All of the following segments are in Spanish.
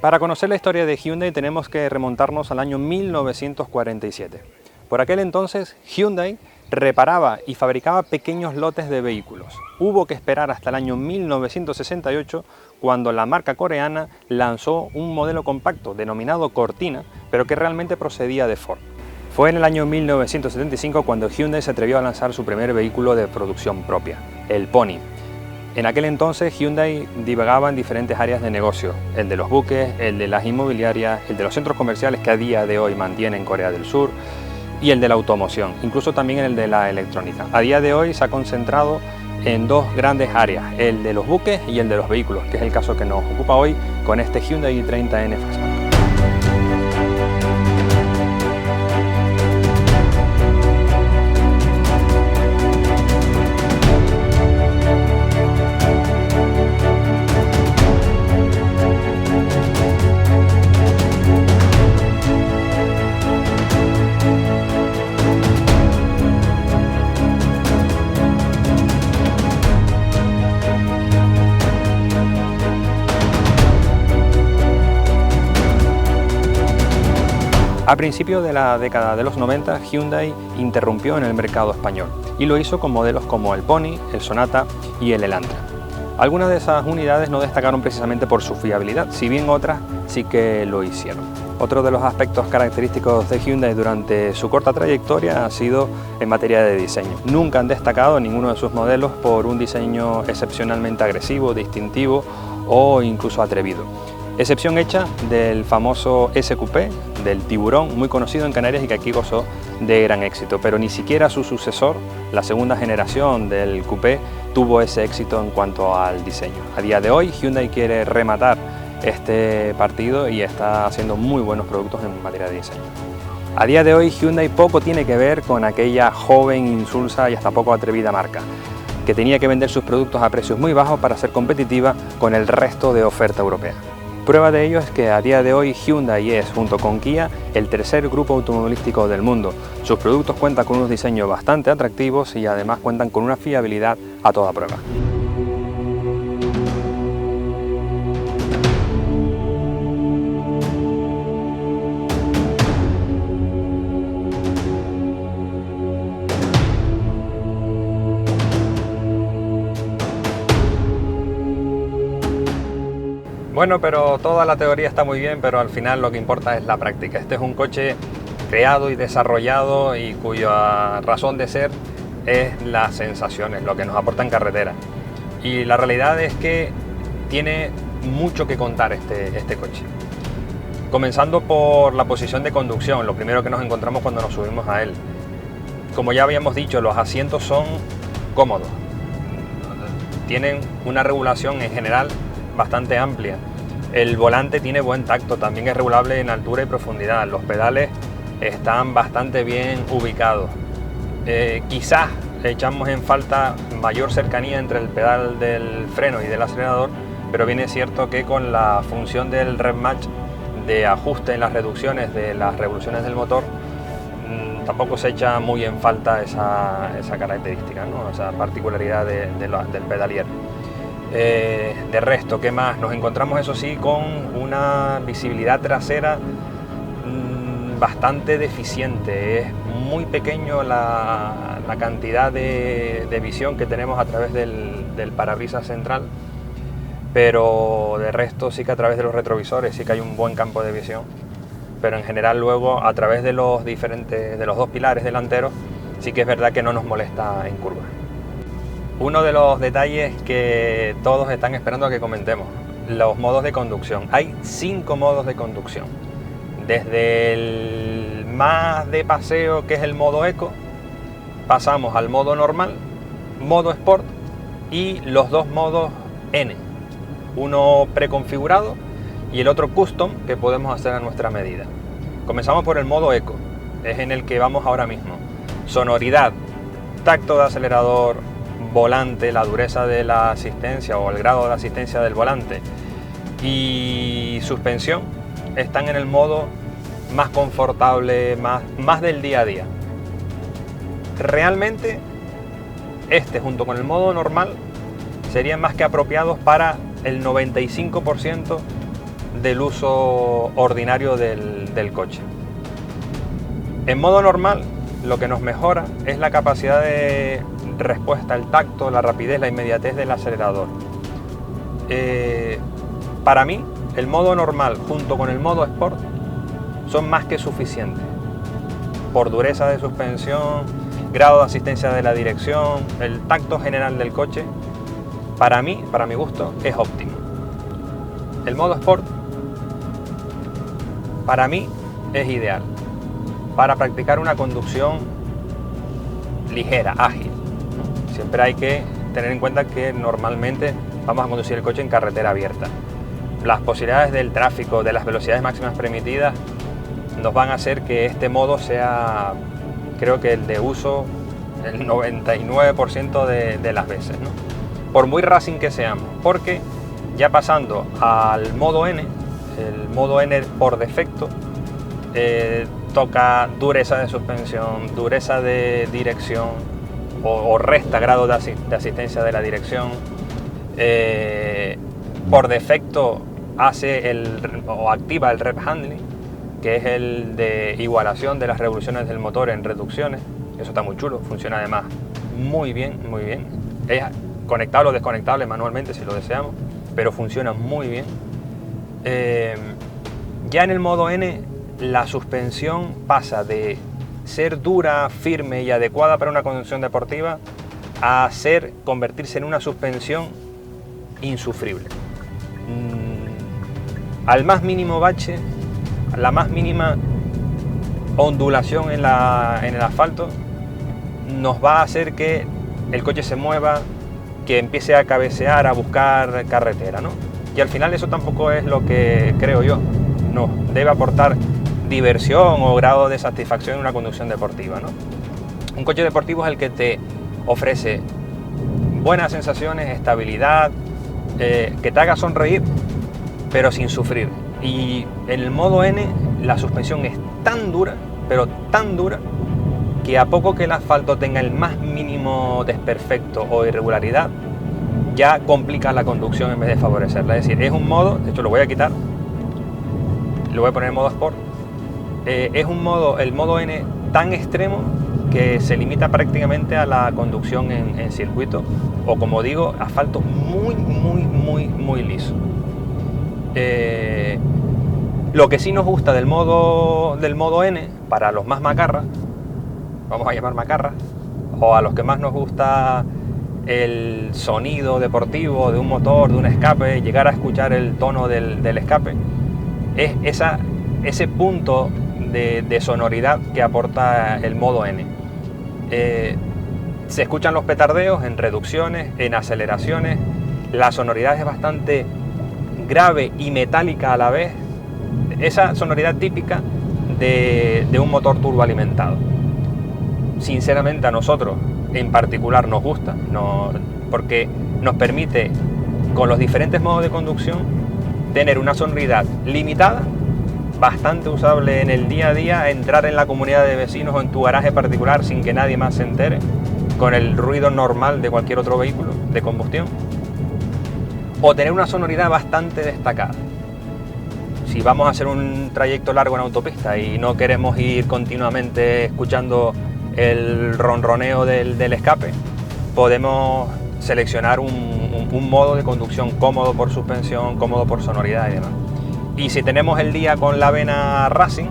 Para conocer la historia de Hyundai tenemos que remontarnos al año 1947. Por aquel entonces Hyundai reparaba y fabricaba pequeños lotes de vehículos. Hubo que esperar hasta el año 1968 cuando la marca coreana lanzó un modelo compacto denominado Cortina, pero que realmente procedía de Ford. Fue en el año 1975 cuando Hyundai se atrevió a lanzar su primer vehículo de producción propia, el Pony. En aquel entonces Hyundai divagaba en diferentes áreas de negocio, el de los buques, el de las inmobiliarias, el de los centros comerciales que a día de hoy mantiene en Corea del Sur y el de la automoción, incluso también el de la electrónica. A día de hoy se ha concentrado en dos grandes áreas, el de los buques y el de los vehículos, que es el caso que nos ocupa hoy con este Hyundai i30N Fastback. A principios de la década de los 90, Hyundai interrumpió en el mercado español y lo hizo con modelos como el Pony, el Sonata y el Elantra. Algunas de esas unidades no destacaron precisamente por su fiabilidad, si bien otras sí que lo hicieron. Otro de los aspectos característicos de Hyundai durante su corta trayectoria ha sido en materia de diseño. Nunca han destacado ninguno de sus modelos por un diseño excepcionalmente agresivo, distintivo o incluso atrevido. Excepción hecha del famoso SQP, del Tiburón, muy conocido en Canarias y que aquí gozó de gran éxito, pero ni siquiera su sucesor, la segunda generación del Coupé, tuvo ese éxito en cuanto al diseño. A día de hoy Hyundai quiere rematar este partido y está haciendo muy buenos productos en materia de diseño. A día de hoy Hyundai poco tiene que ver con aquella joven, insulsa y hasta poco atrevida marca, que tenía que vender sus productos a precios muy bajos para ser competitiva con el resto de oferta europea. Prueba de ello es que a día de hoy Hyundai es, junto con Kia, el tercer grupo automovilístico del mundo. Sus productos cuentan con unos diseños bastante atractivos y además cuentan con una fiabilidad a toda prueba. Bueno, pero toda la teoría está muy bien, pero al final lo que importa es la práctica. Este es un coche creado y desarrollado y cuya razón de ser es las sensaciones, lo que nos aporta en carretera. Y la realidad es que tiene mucho que contar este coche. Comenzando por la posición de conducción, lo primero que nos encontramos cuando nos subimos a él. Como ya habíamos dicho, los asientos son cómodos. Tienen una regulación en general bastante amplia. El volante tiene buen tacto, también es regulable en altura y profundidad. Los pedales están bastante bien ubicados. Quizás echamos en falta mayor cercanía entre el pedal del freno y del acelerador, pero bien es cierto que con la función del Rev Match de ajuste en las reducciones de las revoluciones del motor, tampoco se echa muy en falta esa característica, ¿no? Esa particularidad del pedalier. De resto, ¿qué más? Nos encontramos, eso sí, con una visibilidad trasera bastante deficiente. Es muy pequeño la cantidad de visión que tenemos a través del parabrisas central, pero de resto sí que a través de los retrovisores sí que hay un buen campo de visión, pero en general luego a través de los dos pilares delanteros sí que es verdad que no nos molesta en curva. Uno de los detalles que todos están esperando a que comentemos, los modos de conducción. Hay 5 modos de conducción. Desde el más de paseo, que es el modo eco, pasamos al modo normal, modo sport y los dos modos N. Uno preconfigurado y el otro custom, que podemos hacer a nuestra medida. Comenzamos por el modo eco, es en el que vamos ahora mismo. Sonoridad, tacto de acelerador, volante, la dureza de la asistencia o el grado de asistencia del volante y suspensión están en el modo más confortable, más del día a día. Realmente este, junto con el modo normal, serían más que apropiados para el 95% del uso ordinario del coche. En modo normal, lo que nos mejora es la capacidad de respuesta, el tacto, la rapidez, la inmediatez del acelerador. Para mí, el modo normal junto con el modo Sport son más que suficientes por dureza de suspensión, grado de asistencia de la dirección, el tacto general del coche. Para mí, para mi gusto, es óptimo. El modo Sport para mí es ideal para practicar una conducción ligera, ágil. Siempre hay que tener en cuenta que normalmente vamos a conducir el coche en carretera abierta. Las posibilidades del tráfico, de las velocidades máximas permitidas, nos van a hacer que este modo sea, creo que el de uso, el 99% de las veces, ¿no? Por muy racing que seamos, porque ya pasando al modo N, el modo N por defecto, toca dureza de suspensión, dureza de dirección o resta grado de asistencia de la dirección. Por defecto hace o activa el rev handling, que es el de igualación de las revoluciones del motor en reducciones. Eso está muy chulo, funciona además muy bien, muy bien. Es conectable o desconectable manualmente si lo deseamos, pero funciona muy bien. Ya en el modo N, la suspensión pasa de ser dura, firme y adecuada para una conducción deportiva a convertirse en una suspensión insufrible. Al más mínimo bache, la más mínima ondulación en el asfalto nos va a hacer que el coche se mueva, que empiece a cabecear, a buscar carretera, ¿no? Y al final eso tampoco es lo que creo yo. Nos debe aportar diversión o grado de satisfacción en una conducción deportiva, ¿no? Un coche deportivo es el que te ofrece buenas sensaciones, estabilidad, que te haga sonreír, pero sin sufrir. Y en el modo N la suspensión es tan dura, pero tan dura, que a poco que el asfalto tenga el más mínimo desperfecto o irregularidad, ya complica la conducción en vez de favorecerla. Es decir, es un modo, de hecho lo voy a quitar, lo voy a poner en modo Sport, es un modo, el modo N, tan extremo que se limita prácticamente a la conducción en circuito, o como digo, asfalto muy liso. Lo que sí nos gusta del modo N, para los más macarras, vamos a llamar macarras, o a los que más nos gusta el sonido deportivo de un motor, de un escape, llegar a escuchar el tono del escape, es ese punto de sonoridad que aporta el modo N. Se escuchan los petardeos en reducciones, en aceleraciones, la sonoridad es bastante grave y metálica a la vez, esa sonoridad típica de un motor turboalimentado. Sinceramente a nosotros en particular nos gusta, porque nos permite con los diferentes modos de conducción tener una sonoridad limitada, bastante usable en el día a día, entrar en la comunidad de vecinos o en tu garaje particular sin que nadie más se entere, con el ruido normal de cualquier otro vehículo de combustión, o tener una sonoridad bastante destacada. Si vamos a hacer un trayecto largo en autopista y no queremos ir continuamente escuchando el ronroneo del escape, podemos seleccionar un modo de conducción cómodo por suspensión, cómodo por sonoridad y demás. Y si tenemos el día con la vena racing,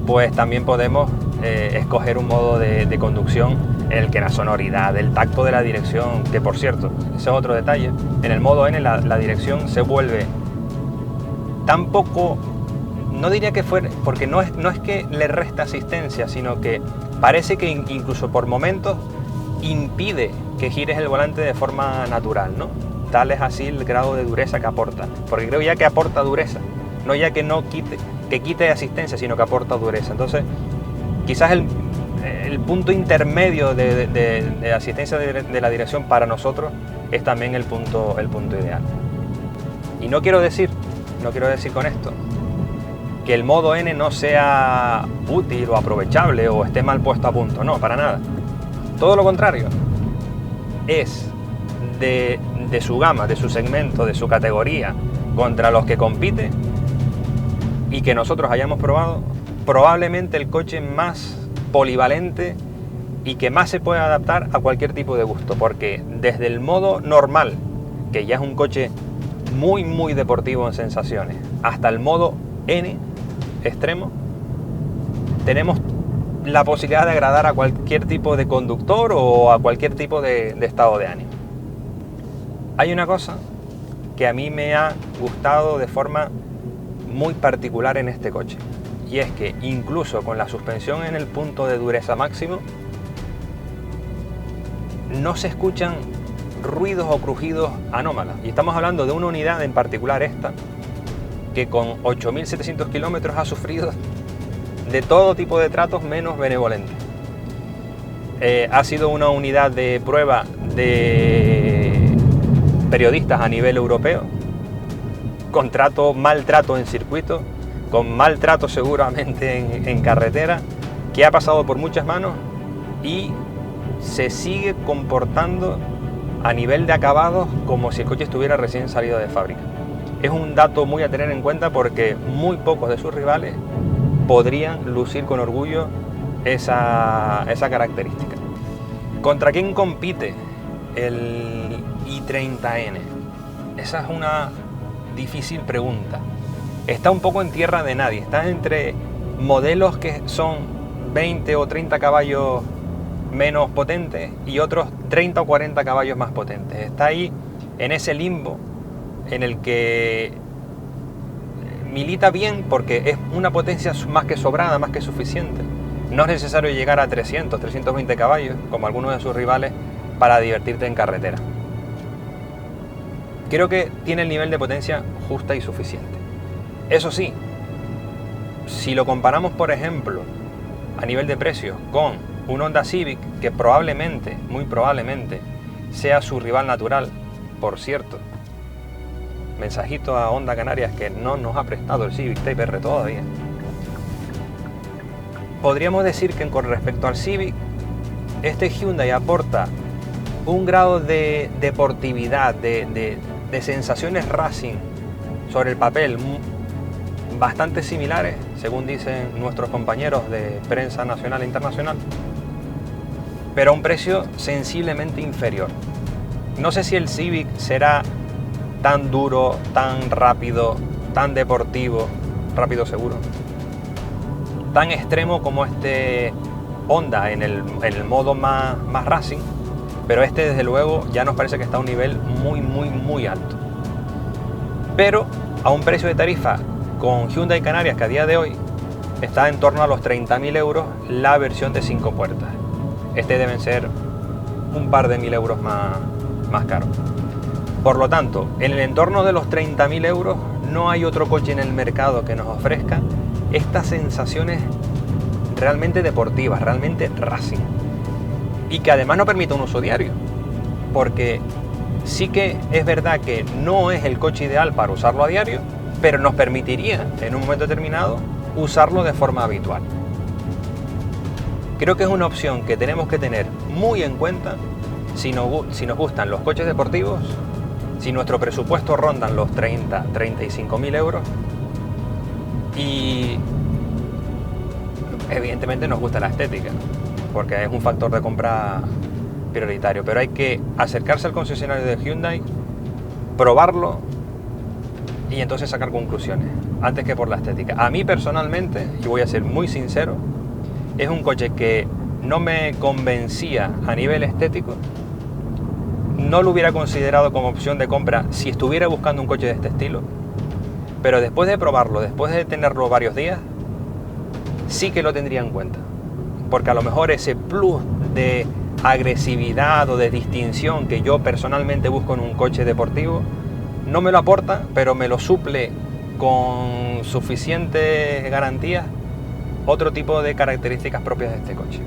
pues también podemos escoger un modo de conducción en el que la sonoridad, el tacto de la dirección, que por cierto, ese es otro detalle, en el modo N la dirección se vuelve tan poco, no diría que fuera, porque no es que le resta asistencia, sino que parece que incluso por momentos impide que gires el volante de forma natural, ¿no? Tal es así el grado de dureza que aporta, porque creo ya que aporta dureza, no ya que no quite asistencia, sino que aporta dureza. Entonces, quizás el punto intermedio de asistencia de la dirección para nosotros es también el punto ideal. Y no quiero decir con esto que el modo N no sea útil o aprovechable o esté mal puesto a punto, no, para nada. Todo lo contrario, es de su gama, de su segmento, de su categoría, contra los que compite, y que nosotros hayamos probado, probablemente el coche más polivalente y que más se puede adaptar a cualquier tipo de gusto, porque desde el modo normal, que ya es un coche muy deportivo en sensaciones, hasta el modo N extremo, tenemos la posibilidad de agradar a cualquier tipo de conductor o a cualquier tipo de estado de ánimo. Hay una cosa que a mí me ha gustado de forma muy particular en este coche, y es que incluso con la suspensión en el punto de dureza máximo no se escuchan ruidos o crujidos anómalos, y estamos hablando de una unidad en particular, esta que con 8.700 kilómetros ha sufrido de todo tipo de tratos menos benevolentes. Ha sido una unidad de prueba de periodistas a nivel europeo, con maltrato en circuito, con maltrato seguramente en carretera, que ha pasado por muchas manos y se sigue comportando a nivel de acabados como si el coche estuviera recién salido de fábrica. Es un dato muy a tener en cuenta porque muy pocos de sus rivales podrían lucir con orgullo esa característica. ¿Contra quién compite el i30N? Esa es una difícil pregunta. Está un poco en tierra de nadie, está entre modelos que son 20 o 30 caballos menos potentes y otros 30 o 40 caballos más potentes. Está ahí en ese limbo en el que milita bien porque es una potencia más que sobrada, más que suficiente. No es necesario llegar a 300, 320 caballos, como algunos de sus rivales, para divertirte en carretera. Creo que tiene el nivel de potencia justa y suficiente. Eso sí, si lo comparamos, por ejemplo, a nivel de precios con un Honda Civic, que probablemente, muy probablemente, sea su rival natural, por cierto, mensajito a Honda Canarias que no nos ha prestado el Civic Type R todavía. Podríamos decir que con respecto al Civic, este Hyundai aporta un grado de deportividad, de sensaciones racing sobre el papel bastante similares, según dicen nuestros compañeros de prensa nacional e internacional, pero a un precio sensiblemente inferior. No sé si el Civic será tan duro, tan rápido, tan deportivo, rápido seguro, tan extremo como este Honda en el modo más racing, pero este desde luego ya nos parece que está a un nivel muy alto. Pero a un precio de tarifa con Hyundai Canarias, que a día de hoy está en torno a los 30.000 euros la versión de 5 puertas. Este deben ser un par de mil euros más caro. Por lo tanto, en el entorno de los 30.000 euros no hay otro coche en el mercado que nos ofrezca estas sensaciones realmente deportivas, realmente racing, y que además no permita un uso diario, porque sí que es verdad que no es el coche ideal para usarlo a diario, pero nos permitiría en un momento determinado usarlo de forma habitual. Creo que es una opción que tenemos que tener muy en cuenta si nos gustan los coches deportivos, si nuestro presupuesto rondan los 35.000 euros y evidentemente nos gusta la estética, porque es un factor de compra prioritario, pero hay que acercarse al concesionario de Hyundai, probarlo y entonces sacar conclusiones, antes que por la estética. A mí personalmente, y voy a ser muy sincero, es un coche que no me convencía a nivel estético, no lo hubiera considerado como opción de compra si estuviera buscando un coche de este estilo, pero después de probarlo, después de tenerlo varios días, sí que lo tendría en cuenta, porque a lo mejor ese plus de agresividad o de distinción que yo personalmente busco en un coche deportivo no me lo aporta, pero me lo suple con suficientes garantías otro tipo de características propias de este coche.